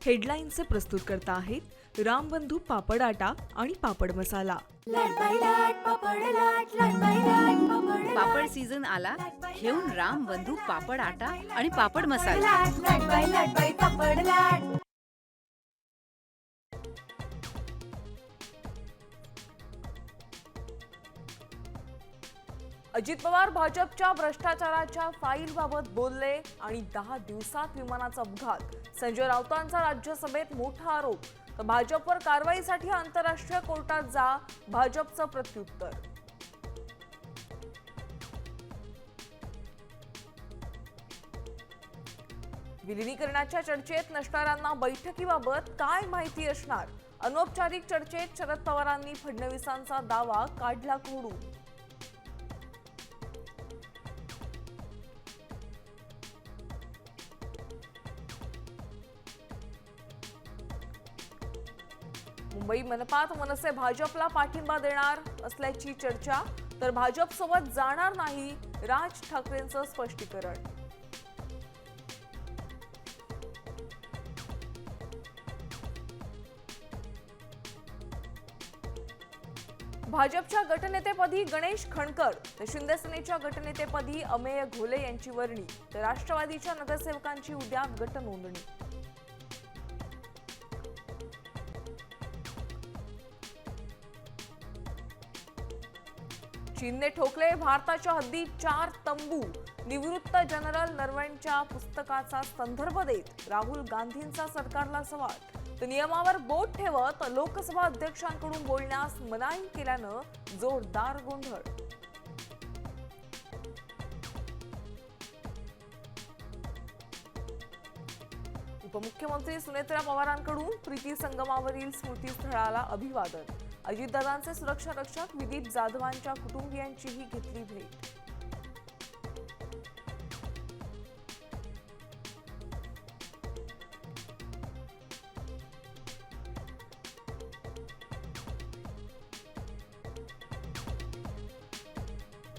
हेडलाईन्सचे प्रस्तुत करता आहेत रामबंधू पापड आटा आणि पापड मसाला। पापड सीझन आला, घेऊन रामबंधू पापड आटा आणि पापड मसाला। अजित पवार भाजपच्या भ्रष्टाचाराच्या फाईलबाबत बोलले आणि 10 दिवसात विमानाचा अपघात। संजय राऊतांचा राज्यसभेत मोठा आरोप। तर भाजपवर कारवाईसाठी आंतरराष्ट्रीय कोर्टात जा, भाजपचं प्रत्युत्तर। विलिनीकरणाच्या चर्चेत नसणाऱ्यांना बैठकीबाबत काय माहिती असणार? अनौपचारिक चर्चेत शरद पवारांनी फडणवीसांचा दावा काढला खोडून। मुंबई मनपात मनसे भाजपला पाठिंबा देणार असल्याची चर्चा, तर भाजप सोबत जाणार नाही, राज ठाकरेंचं स्पष्टीकरण। भाजपच्या गटनेतेपदी गणेश खणकर, तर शिंदे सेनेच्या गटनेतेपदी अमेय घोले यांची वर्णी। तर राष्ट्रवादीच्या नगरसेवकांची उद्या गट नोंदणी। चीनने ठोकले भारताच्या हद्दीत 4 तंबू। निवृत्त जनरल नरवणेच्या पुस्तकाचा संदर्भ देत राहुल गांधींचा सरकारला सवाल। तर नियमावर बोट ठेवत लोकसभा अध्यक्षांकडून बोलण्यास मनाई केल्यानं जोरदार गोंधळ। उपमुख्यमंत्री सुनेत्रा पवारांकडून प्रीती संगमावरील स्मृतीस्थळाला अभिवादन। अजितदादांचे सुरक्षा रक्षक विदीप जाधवांच्या कुटुंबियांचीही घेतली भेट।